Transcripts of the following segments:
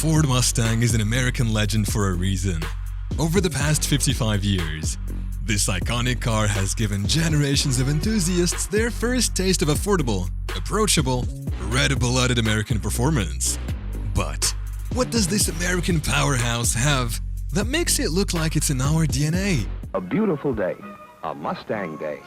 Ford Mustang is an American legend for a reason. Over the past 55 years, this iconic car has given generations of enthusiasts their first taste of affordable, approachable, red-blooded American performance. But what does this American powerhouse have that makes it look like it's in our DNA? A beautiful day, a Mustang day.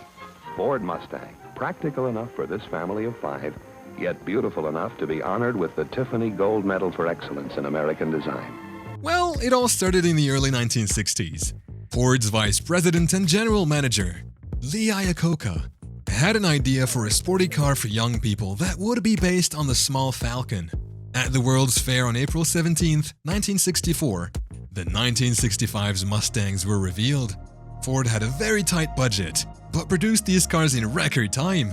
Ford Mustang, practical enough for this family of 5, yet beautiful enough to be honored with the Tiffany Gold Medal for Excellence in American Design. Well, it all started in the early 1960s. Ford's vice president and general manager, Iacocca, had an idea for a sporty car for young people that would be based on the small Falcon. At the World's Fair on April 17, 1964, the 1965's Mustangs were revealed. Ford had a very tight budget, but produced these cars in record time.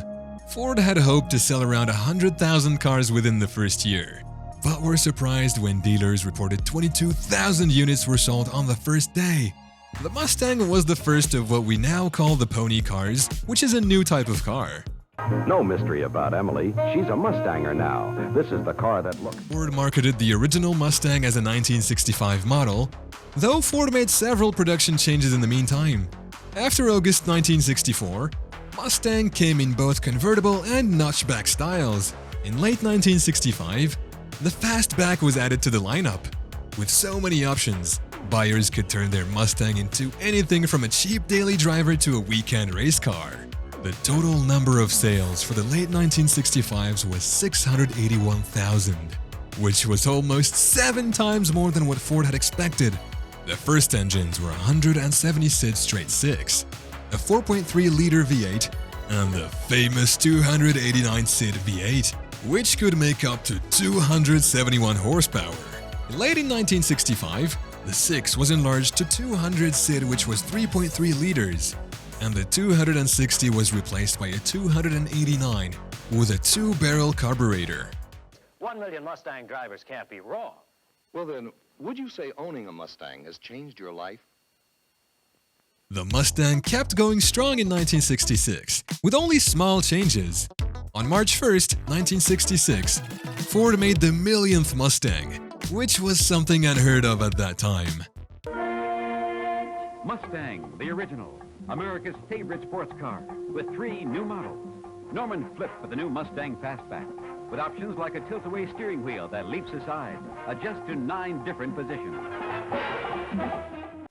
Ford had hoped to sell around 100,000 cars within the first year, but were surprised when dealers reported 22,000 units were sold on the first day. The Mustang was the first of what we now call the pony cars, which is a new type of car. No mystery about Emily. She's a Mustanger now. This is the car that looks... Ford marketed the original Mustang as a 1965 model, though Ford made several production changes in the meantime. After August 1964, Mustang came in both convertible and notchback styles. In late 1965, the fastback was added to the lineup. With so many options, buyers could turn their Mustang into anything from a cheap daily driver to a weekend race car. The total number of sales for the late 1965s was 681,000, which was almost 7 times more than what Ford had expected. The first engines were 176 straight 6, a 4.3-liter V8, and the famous 289 SID V8, which could make up to 271 horsepower. Late in 1965, the 6 was enlarged to 200 SID, which was 3.3 liters, and the 260 was replaced by a 289 with a 2-barrel carburetor. 1 million Mustang drivers can't be wrong. Well then, would you say owning a Mustang has changed your life? The Mustang kept going strong in 1966, with only small changes. On March 1st, 1966, Ford made the millionth Mustang, which was something unheard of at that time. Mustang, the original, America's favorite sports car, with 3 new models. Norman Flip for the new Mustang Fastback, with options like a tilt-away steering wheel that leaps aside, adjusts to 9 different positions.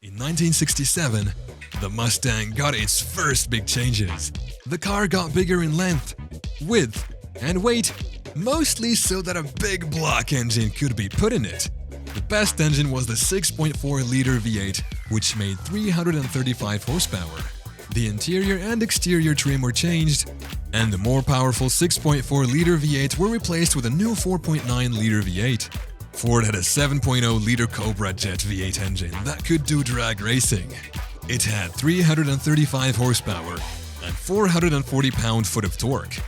In 1967, the Mustang got its first big changes. The car got bigger in length, width, and weight, mostly so that a big block engine could be put in it. The best engine was the 6.4-liter V8, which made 335 horsepower. The interior and exterior trim were changed, and the more powerful 6.4-liter V8 were replaced with a new 4.9-liter V8. Ford had a 7.0-liter Cobra jet V8 engine that could do drag racing. It had 335 horsepower and 440 pound-foot of torque.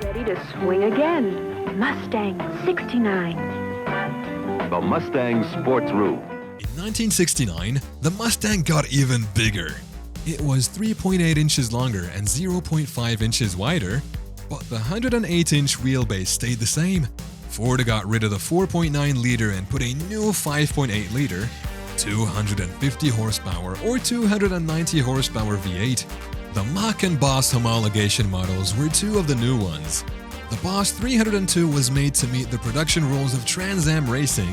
Ready to swing again. Mustang 69. The Mustang Sports Roof. In 1969, the Mustang got even bigger. It was 3.8 inches longer and 0.5 inches wider, but the 108-inch wheelbase stayed the same. Ford got rid of the 4.9-liter and put a new 5.8-liter, 250 horsepower or 290 horsepower V8. The Mach and Boss homologation models were 2 of the new ones. The Boss 302 was made to meet the production rules of Trans Am racing,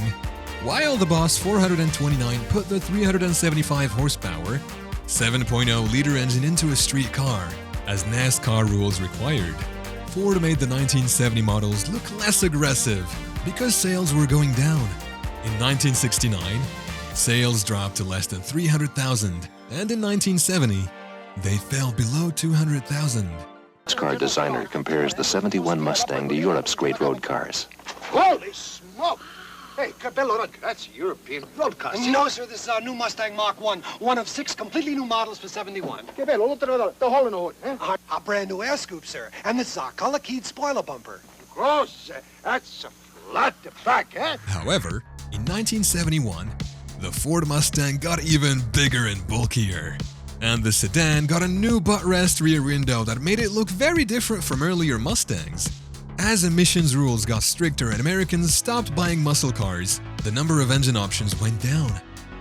while the Boss 429 put the 375 horsepower, 7.0-liter engine into a street car, as NASCAR rules required. Ford made the 1970 models look less aggressive because sales were going down. In 1969, sales dropped to less than 300,000, and in 1970, they fell below 200,000. This car designer compares the 71 Mustang to Europe's great road cars. Holy smoke! Hey, Capello, that's European road cars. No, sir, this is our new Mustang Mach 1, one of 6 completely new models for 71. Capello, look at the hole in the hood. Eh? Our brand new air scoop, sir, and this is our color-keyed spoiler bumper. Gross, that's a flat the back, eh? However, in 1971, the Ford Mustang got even bigger and bulkier. And the sedan got a new butt rest rear window that made it look very different from earlier Mustangs. As emissions rules got stricter and Americans stopped buying muscle cars, the number of engine options went down.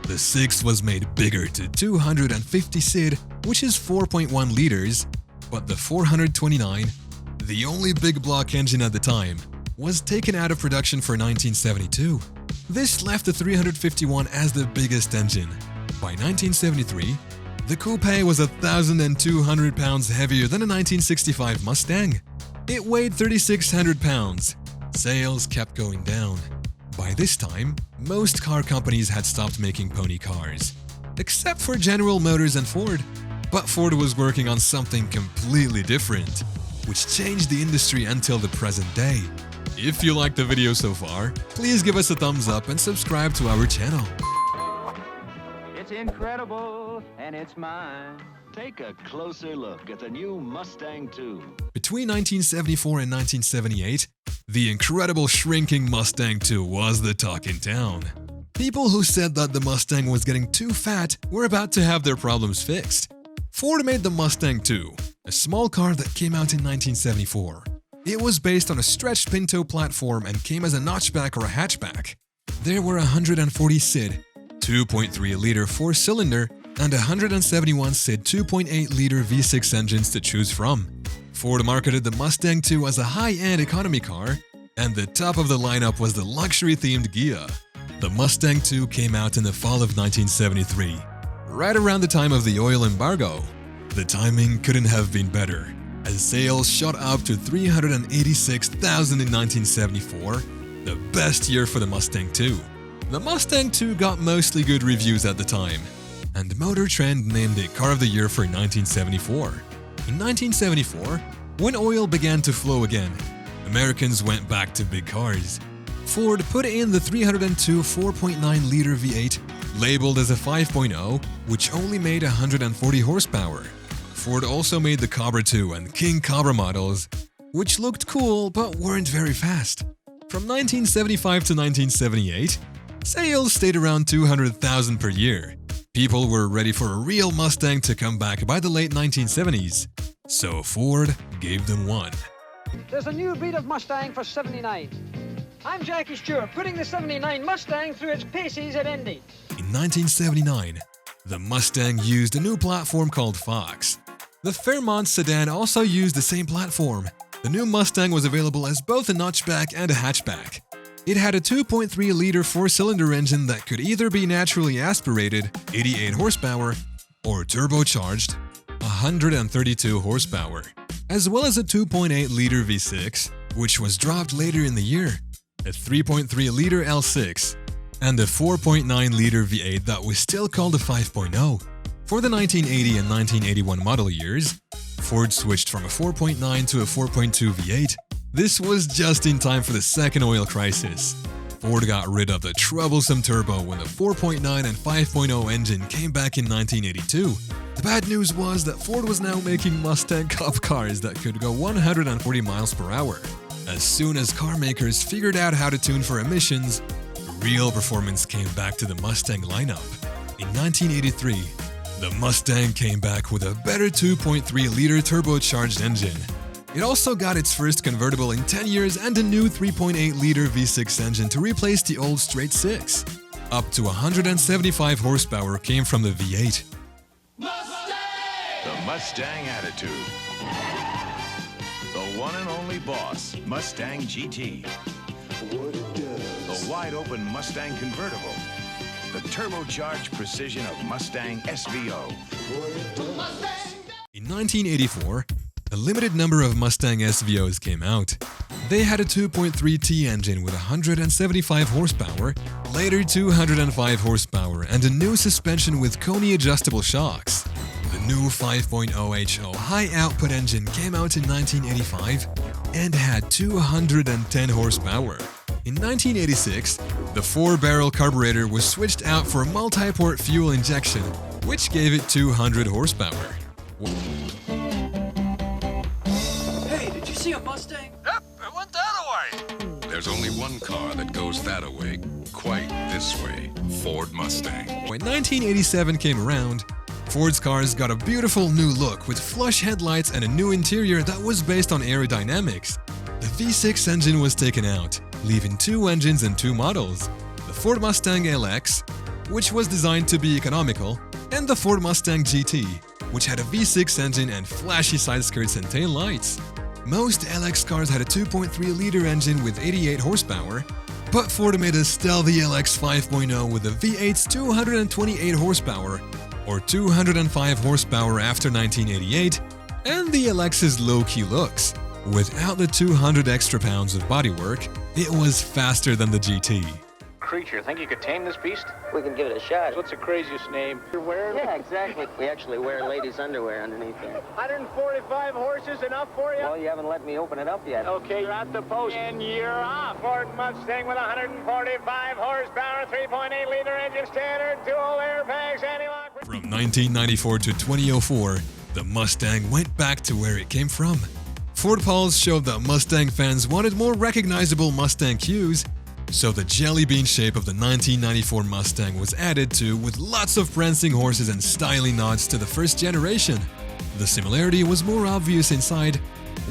The 6 was made bigger to 250 SID, which is 4.1 liters, but the 429, the only big block engine at the time, was taken out of production for 1972. This left the 351 as the biggest engine. By 1973, the coupe was 1,200 pounds heavier than a 1965 Mustang. It weighed 3,600 pounds. Sales kept going down. By this time, most car companies had stopped making pony cars, except for General Motors and Ford. But Ford was working on something completely different, which changed the industry until the present day. If you liked the video so far, please give us a thumbs up and subscribe to our channel. It's incredible, and it's mine. Take a closer look at the new Mustang 2. Between 1974 and 1978, the incredible shrinking Mustang 2 was the talk in town. People who said that the Mustang was getting too fat were about to have their problems fixed. Ford made the Mustang 2, a small car that came out in 1974. It was based on a stretched Pinto platform and came as a notchback or a hatchback. There were 140 SID, 2.3-liter 4-cylinder, and 171 SID 2.8-liter V6 engines to choose from. Ford marketed the Mustang 2 as a high-end economy car, and the top of the lineup was the luxury-themed Ghia. The Mustang 2 came out in the fall of 1973, right around the time of the oil embargo. The timing couldn't have been better, as sales shot up to 386,000 in 1974, the best year for the Mustang 2. The Mustang 2 got mostly good reviews at the time, and Motor Trend named it Car of the Year for 1974. In 1974, when oil began to flow again, Americans went back to big cars. Ford put in the 302 4.9-liter V8, labeled as a 5.0, which only made 140 horsepower. Ford also made the Cobra 2 and King Cobra models, which looked cool but weren't very fast. From 1975 to 1978, sales stayed around 200,000 per year. People were ready for a real Mustang to come back by the late 1970s, so Ford gave them one. There's a new breed of Mustang for 79. I'm Jackie Stewart, putting the 79 Mustang through its paces at Indy. In 1979, the Mustang used a new platform called Fox. The Fairmont sedan also used the same platform. The new Mustang was available as both a notchback and a hatchback. It had a 2.3-liter 4-cylinder engine that could either be naturally aspirated, 88 horsepower, or turbocharged, 132 horsepower, as well as a 2.8-liter V6, which was dropped later in the year, a 3.3-liter L6, and a 4.9-liter V8 that was still called a 5.0. For the 1980 and 1981 model years, Ford switched from a 4.9 to a 4.2 V8. This was just in time for the second oil crisis. Ford got rid of the troublesome turbo when the 4.9 and 5.0 engine came back in 1982. The bad news was that Ford was now making Mustang Cup cars that could go 140 miles per hour. As soon as car makers figured out how to tune for emissions, real performance came back to the Mustang lineup. In 1983, the Mustang came back with a better 2.3-liter turbocharged engine. It also got its first convertible in 10 years and a new 3.8-liter V6 engine to replace the old straight 6. Up to 175 horsepower came from the V8. Mustang! The Mustang attitude. The one and only boss, Mustang GT. The wide-open Mustang convertible. The turbocharged precision of Mustang SVO. In 1984, a limited number of Mustang SVOs came out. They had a 2.3T engine with 175 horsepower, later 205 horsepower, and a new suspension with Koni adjustable shocks. The new 5.0 HO high-output engine came out in 1985 and had 210 horsepower. In 1986, the 4-barrel carburetor was switched out for a multi-port fuel injection, which gave it 200 horsepower. See a Mustang? Yep, it went that way. There's only one car that goes that away, quite this way, Ford Mustang. When 1987 came around, Ford's cars got a beautiful new look with flush headlights and a new interior that was based on aerodynamics. The V6 engine was taken out, leaving 2 engines and 2 models: the Ford Mustang LX, which was designed to be economical, and the Ford Mustang GT, which had a V6 engine and flashy side skirts and tail lights. Most LX cars had a 2.3-liter engine with 88 horsepower, but Ford made a stealthy LX 5.0 with a V8's 228 horsepower, or 205 horsepower after 1988, and the LX's low-key looks. Without the 200 extra pounds of bodywork, it was faster than the GT. Creature, think you could tame this beast? We can give it a shot. What's the craziest name you're wearing? Yeah, exactly. We actually wear ladies' underwear underneath there. 145 horses enough for you? Well, you haven't let me open it up yet. Okay, you're at the post. And you're off. Ford Mustang with 145 horsepower, 3.8-liter engine, standard, dual airbags, anti-lock. From 1994 to 2004, the Mustang went back to where it came from. Ford polls showed that Mustang fans wanted more recognizable Mustang cues, so the jelly bean shape of the 1994 Mustang was added to, with lots of prancing horses and styling nods to the first generation. The similarity was more obvious inside,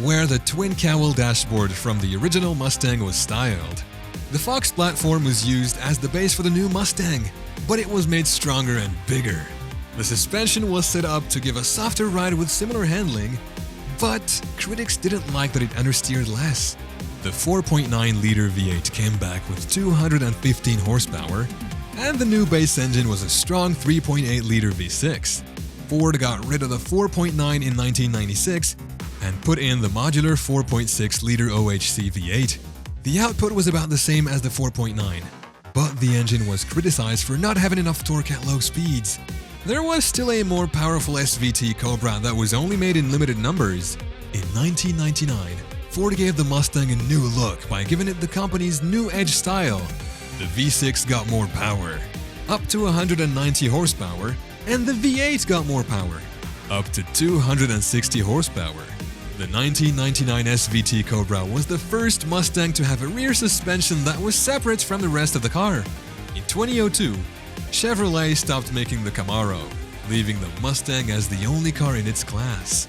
where the twin cowl dashboard from the original Mustang was styled. The Fox platform was used as the base for the new Mustang, but it was made stronger and bigger. The suspension was set up to give a softer ride with similar handling, but critics didn't like that it understeered less. The 4.9-liter V8 came back with 215 horsepower, and the new base engine was a strong 3.8-liter V6. Ford got rid of the 4.9 in 1996 and put in the modular 4.6-liter OHC V8. The output was about the same as the 4.9, but the engine was criticized for not having enough torque at low speeds. There was still a more powerful SVT Cobra that was only made in limited numbers. In 1999, Ford gave the Mustang a new look by giving it the company's new edge style. The V6 got more power, up to 190 horsepower, and the V8 got more power, up to 260 horsepower. The 1999 SVT Cobra was the first Mustang to have a rear suspension that was separate from the rest of the car. In 2002, Chevrolet stopped making the Camaro, leaving the Mustang as the only car in its class.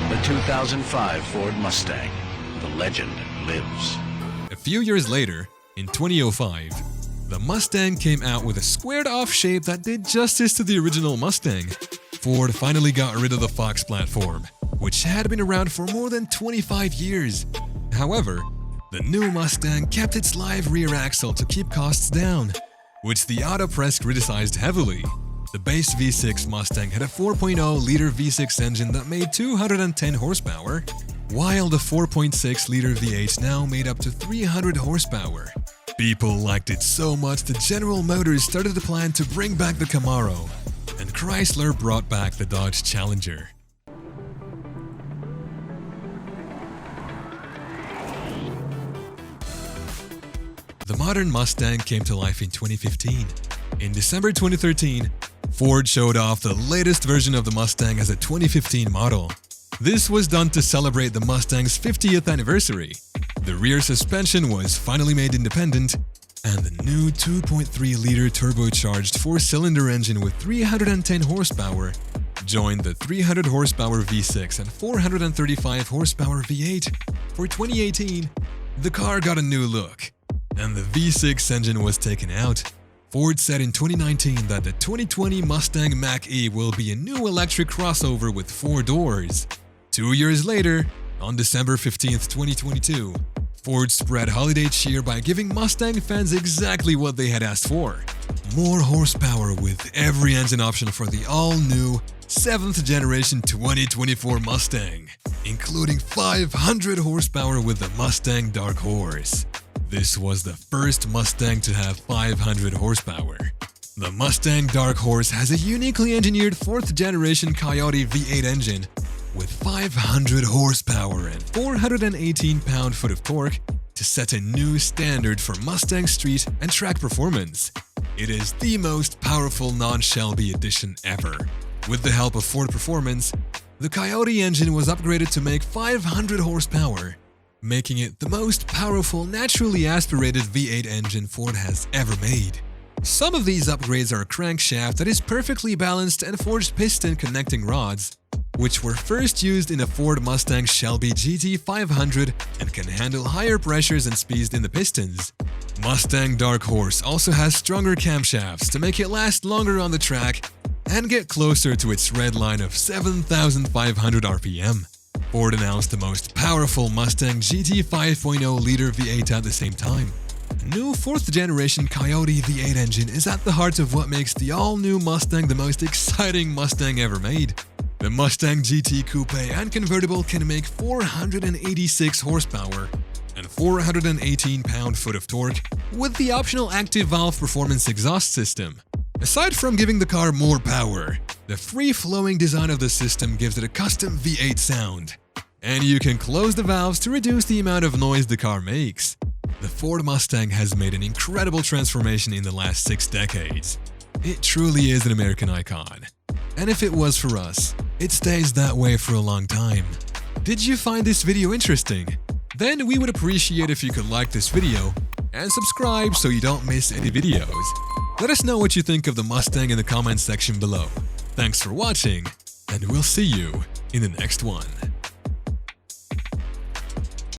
The 2005 Ford Mustang. The legend lives. A few years later, in 2005, the Mustang came out with a squared-off shape that did justice to the original Mustang. Ford finally got rid of the Fox platform, which had been around for more than 25 years. However, the new Mustang kept its live rear axle to keep costs down, which the auto press criticized heavily. The base V6 Mustang had a 4.0-liter V6 engine that made 210 horsepower, while the 4.6-liter V8 now made up to 300 horsepower. People liked it so much that General Motors started to plan to bring back the Camaro, and Chrysler brought back the Dodge Challenger. The modern Mustang came to life in 2015. In December 2013, Ford showed off the latest version of the Mustang as a 2015 model. This was done to celebrate the Mustang's 50th anniversary. The rear suspension was finally made independent, and the new 2.3-liter turbocharged 4-cylinder engine with 310 horsepower joined the 300 horsepower V6 and 435 horsepower V8. For 2018, the car got a new look, and the V6 engine was taken out. Ford said in 2019 that the 2020 Mustang Mach-E will be a new electric crossover with 4 doors. 2 years later, on December 15, 2022, Ford spread holiday cheer by giving Mustang fans exactly what they had asked for: more horsepower with every engine option for the all-new 7th generation 2024 Mustang, including 500 horsepower with the Mustang Darkhorse. This was the first Mustang to have 500 horsepower. The Mustang Darkhorse has a uniquely engineered 4th generation Coyote V8 engine with 500 horsepower and 418 pound-foot of torque to set a new standard for Mustang street and track performance. It is the most powerful non-Shelby edition ever. With the help of Ford Performance, the Coyote engine was upgraded to make 500 horsepower, making it the most powerful naturally aspirated V8 engine Ford has ever made. Some of these upgrades are a crankshaft that is perfectly balanced and forged piston connecting rods, which were first used in a Ford Mustang Shelby GT 500 and can handle higher pressures and speeds than the pistons. Mustang Darkhorse also has stronger camshafts to make it last longer on the track and get closer to its red line of 7,500 RPM. Ford announced the most powerful Mustang GT 5.0 liter V8 at the same time. A new 4th generation Coyote V8 engine is at the heart of what makes the all-new Mustang the most exciting Mustang ever made. The Mustang GT Coupe and convertible can make 486 horsepower and 418 pound-foot of torque with the optional active valve performance exhaust system. Aside from giving the car more power, the free-flowing design of the system gives it a custom V8 sound. And you can close the valves to reduce the amount of noise the car makes. The Ford Mustang has made an incredible transformation in the last 6 decades. It truly is an American icon. And if it was for us, it stays that way for a long time. Did you find this video interesting? Then we would appreciate if you could like this video and subscribe so you don't miss any videos. Let us know what you think of the Mustang in the comments section below. Thanks for watching, and we'll see you in the next one.